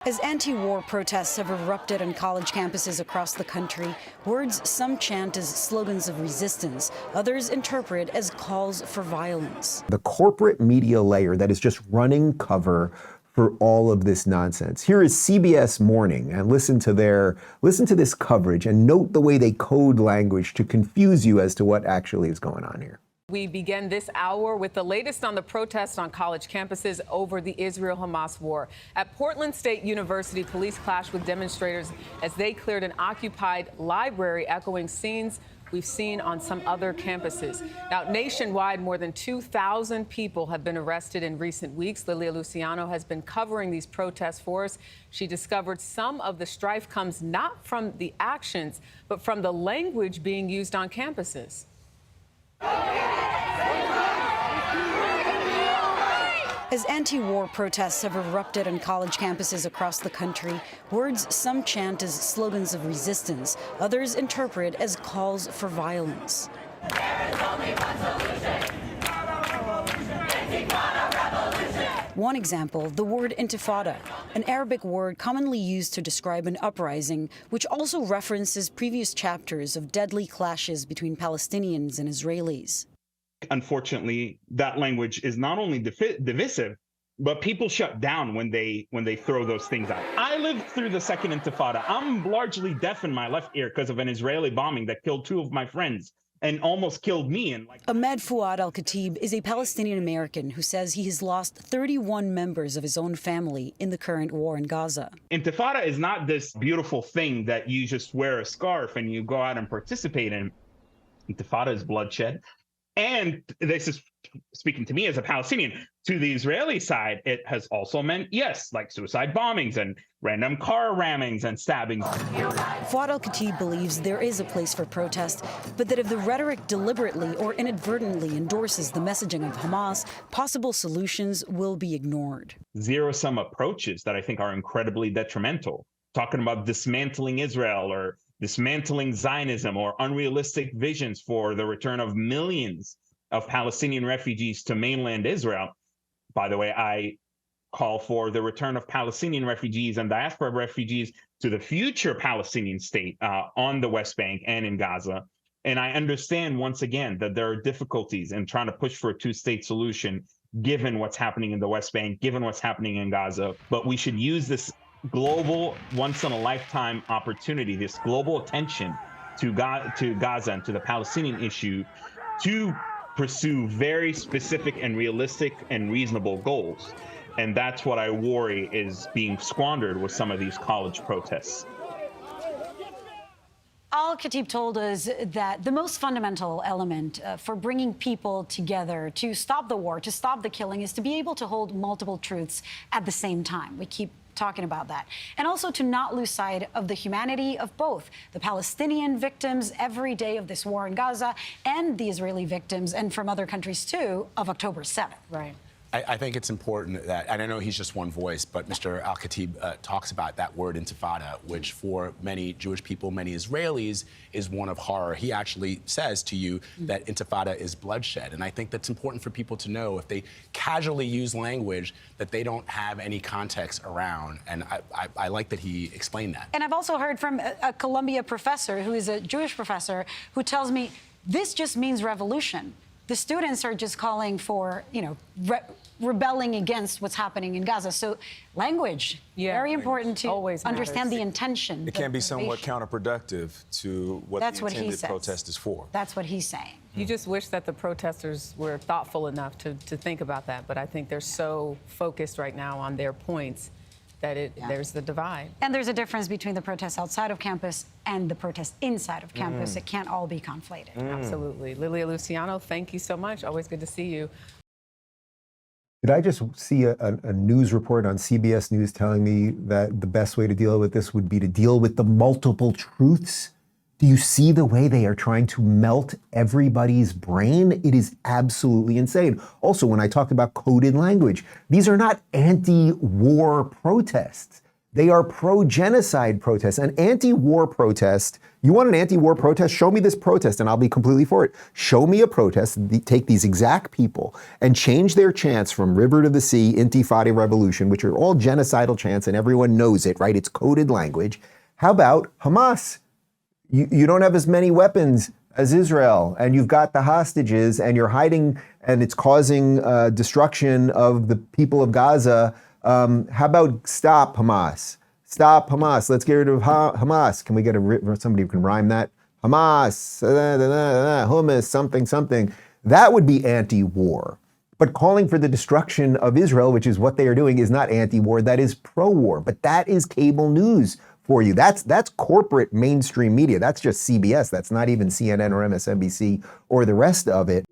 As anti-war protests have erupted on college campuses across the country, words some chant as slogans of resistance, others interpret as calls for violence. The corporate media layer that is just running cover for all of this nonsense. Here is CBS Morning, and listen to this coverage and note the way they code language to confuse you as to what actually is going on here. We begin this hour with the latest on the protests on college campuses over the Israel-Hamas war. At Portland State University, police clashed with demonstrators as they cleared an occupied library, echoing scenes we've seen on some other campuses. Now, nationwide, more than 2,000 people have been arrested in recent weeks. Lilia Luciano has been covering these protests for us. She discovered some of the strife comes not from the actions, but from the language being used on campuses. As anti-war protests have erupted on college campuses across the country, words some chant as slogans of resistance, others interpret as calls for violence. There is only one solution. Intifada revolution. One example, the word intifada, an Arabic word commonly used to describe an uprising, which also references previous chapters of deadly clashes between Palestinians and Israelis. Unfortunately, that language is not only divisive, but people shut down when they throw those things out. I lived through the second intifada. I'm largely deaf in my left ear because of an Israeli bombing that killed two of my friends and almost killed me. Ahmed Fouad Al-Khatib is a Palestinian American who says he has lost 31 members of his own family in the current war in Gaza. Intifada is not this beautiful thing that you just wear a scarf and you go out and participate in. Intifada is bloodshed. And this is speaking to me as a Palestinian. To the Israeli side, it has also meant, yes, like suicide bombings and random car rammings and stabbings. Fouad Al-Khatib believes there is a place for protest, but that if the rhetoric deliberately or inadvertently endorses the messaging of Hamas, possible solutions will be ignored. Zero-sum approaches that I think are incredibly detrimental, talking about dismantling Israel or dismantling Zionism or unrealistic visions for the return of millions of Palestinian refugees to mainland Israel. By the way, I call for the return of Palestinian refugees and diaspora refugees to the future Palestinian state on the West Bank and in Gaza. And I understand, once again, that there are difficulties in trying to push for a two-state solution, given what's happening in the West Bank, given what's happening in Gaza. But we should use this global, once-in-a-lifetime opportunity, this global attention to Gaza and to the Palestinian issue to pursue very specific and realistic and reasonable goals. And that's what I worry is being squandered with some of these college protests. Al-Khatib told us that the most fundamental element for bringing people together to stop the war, to stop the killing, is to be able to hold multiple truths at the same time. We keep talking about that. And also to not lose sight of the humanity of both the Palestinian victims every day of this war in Gaza and the Israeli victims, and from other countries too, of October 7th. Right. I think it's important that, and I know he's just one voice, but Mr. Al-Khatib talks about that word intifada, which for many Jewish people, many Israelis, is one of horror. He actually says to you that intifada is bloodshed. And I think that's important for people to know if they casually use language that they don't have any context around. And I like that he explained that. And I've also heard from a Columbia professor who is a Jewish professor who tells me this just means revolution. The students are just calling for, rebelling against what's happening in Gaza. So language, very important to always understand matters. the intention. It can be somewhat counterproductive to what the intended protest is for. That's what he's saying. You just wish that the protesters were thoughtful enough to think about that. But I think they're so focused right now on their points that there's the divide. And there's a difference between the protests outside of campus and the protests inside of campus. It can't all be conflated. Absolutely. Lilia Luciano, thank you so much. Always good to see you. Did I just see a news report on CBS News telling me that the best way to deal with this would be to deal with the multiple truths? Do you see the way they are trying to melt everybody's brain? It is absolutely insane. Also, when I talked about coded language, these are not anti-war protests. They are pro-genocide protests, an anti-war protest. You want an anti-war protest? Show me this protest and I'll be completely for it. Show me a protest, take these exact people and change their chants from river to the sea, intifada, revolution, which are all genocidal chants and everyone knows it, right? It's coded language. How about Hamas? You don't have as many weapons as Israel, and you've got the hostages, and you're hiding, and it's causing destruction of the people of Gaza. How about stop Hamas? Stop Hamas. Let's get rid of Hamas. Can we get somebody who can rhyme that? Hamas, hummus, something, something. That would be anti-war. But calling for the destruction of Israel, which is what they are doing, is not anti-war. That is pro-war. But that is cable news for you. That's corporate mainstream media. That's just CBS. That's not even CNN or MSNBC or the rest of it.